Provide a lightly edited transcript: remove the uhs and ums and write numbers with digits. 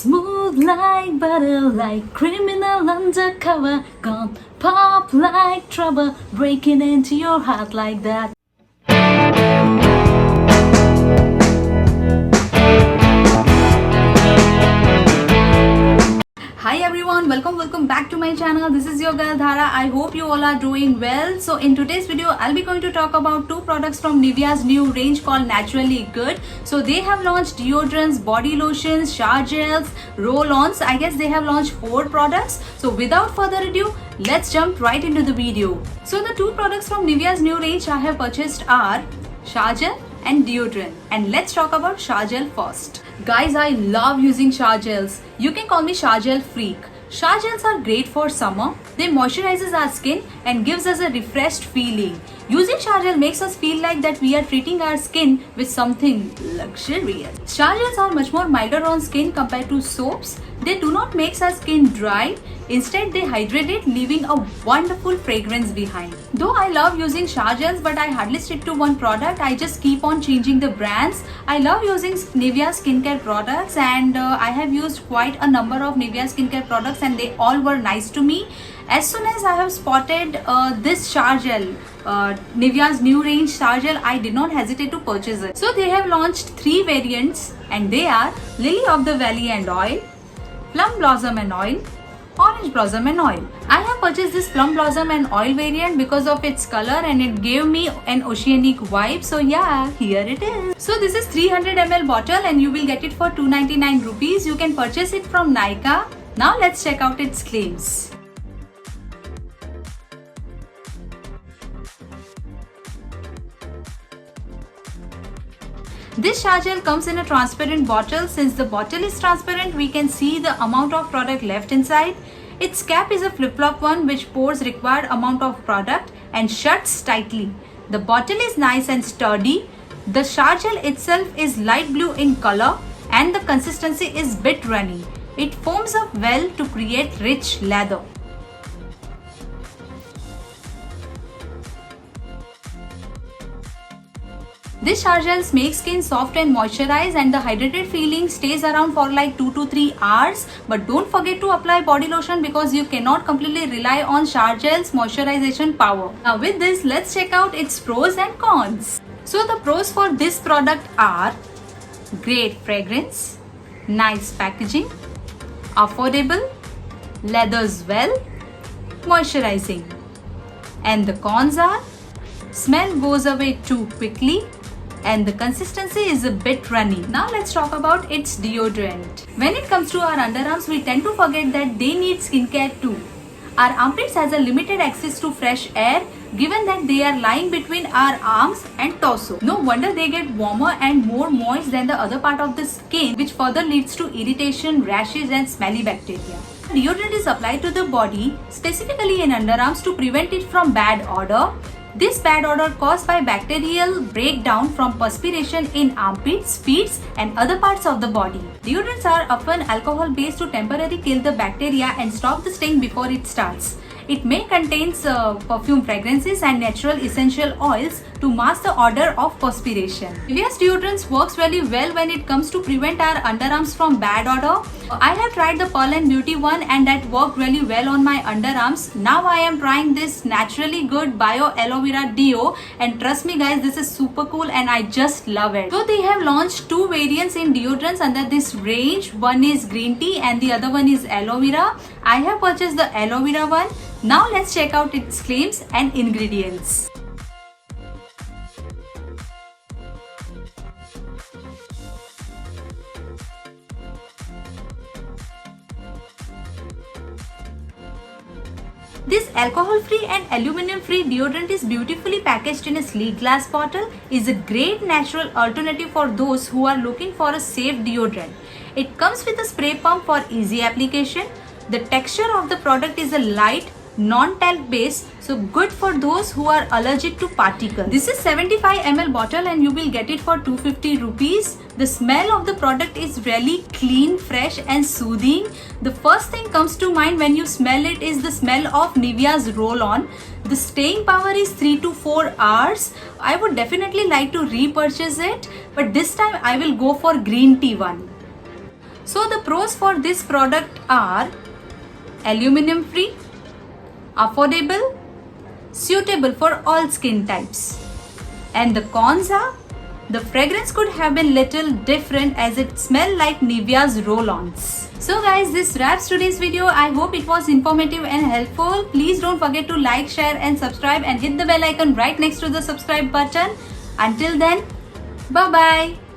Smooth like butter, like criminal undercover. Gone pop like trouble, breaking into your heart like that. Hi everyone, welcome back to my channel. This is your girl Dhara. I hope you all are doing well. So in today's video I'll be going to talk about two products from Nivea's new range called Naturally Good. So they have launched deodorants, body lotions, shower gels, roll-ons. I guess they have launched 4 products. So without further ado, let's jump right into the video. So the two products from Nivea's new range I have purchased are shower gel and deodorant, and let's talk about shower gel first. Guys, I love using shower gels. You can call me shower gel freak. Shower gels are great for summer. They moisturizes our skin and gives us a refreshed feeling. Using shower gel makes us feel like that we are treating our skin with something luxurious. Shower gels are much more milder on skin compared to soaps. They do not make our skin dry. Instead, they hydrate it, leaving a wonderful fragrance behind. Though I love using shower gels, but I hardly stick to one product. I just keep on changing the brands. I love using Nivea skincare products, and I have used quite a number of Nivea skincare products, and they all were nice to me. As soon as I have spotted this shower gel, Nivea's new range shower gel, I did not hesitate to purchase it. So they have launched 3 variants, and they are Lily of the Valley and Oil, Plum Blossom and Oil, Orange Blossom and Oil. I have purchased this Plum Blossom and Oil variant because of its color, and it gave me an oceanic vibe. So yeah, here it is. So this is 300 ml bottle, and you will get it for 299 rupees. You can purchase it from Nykaa. Now let's check out its claims. This shower gel comes in a transparent bottle. Since the bottle is transparent, we can see the amount of product left inside. Its cap is a flip-flop one which pours required amount of product and shuts tightly. The bottle is nice and sturdy. The shower gel itself is light blue in color and the consistency is bit runny. It foams up well to create rich lather. This shower gel makes skin soft and moisturized, and the hydrated feeling stays around for like 2 to 3 hours. But don't forget to apply body lotion because you cannot completely rely on shower gel's moisturization power. Now with this, let's check out its pros and cons. So the pros for this product are great fragrance, nice packaging, affordable, leathers well, moisturizing. And the cons are smell goes away too quickly, and the consistency is a bit runny. Now let's talk about its deodorant. When it comes to our underarms, we tend to forget that they need skincare too. Our armpits has a limited access to fresh air given that they are lying between our arms and torso. No wonder they get warmer and more moist than the other part of the skin, which further leads to irritation, rashes and smelly bacteria. Deodorant is applied to the body, specifically in underarms, to prevent it from bad odor. This bad odor caused by bacterial breakdown from perspiration in armpits, feet and other parts of the body. Deodorants are often alcohol based to temporarily kill the bacteria and stop the sting before it starts. It may contain perfume fragrances and natural essential oils to mask the odor of perspiration. Nivea's deodorants works really well when it comes to prevent our underarms from bad odor. I have tried the Pearl and Beauty one, and that worked really well on my underarms. Now I am trying this Naturally Good Bio Aloe Vera Deo, and trust me guys, this is super cool and I just love it. So they have launched 2 variants in deodorants under this range. One is green tea and the other one is aloe vera. I have purchased the aloe vera one. Now let's check out its claims and ingredients. This alcohol-free and aluminum-free deodorant is beautifully packaged in a sleek glass bottle. Is a great natural alternative for those who are looking for a safe deodorant. It comes with a spray pump for easy application. The texture of the product is a light, non-talc base, so good for those who are allergic to particles. This is 75 ml bottle and you will get it for 250 rupees. The smell of the product is really clean, fresh and soothing. The first thing comes to mind when you smell it is the smell of Nivea's roll-on. The staying power is 3 to 4 hours. I would definitely like to repurchase it, but this time I will go for green tea one. So the pros for this product are aluminum free, affordable, suitable for all skin types. And the cons are, the fragrance could have been little different as it smelled like Nivea's roll-ons. So guys, this wraps today's video. I hope it was informative and helpful. Please don't forget to like, share and subscribe and hit the bell icon right next to the subscribe button. Until then, bye bye.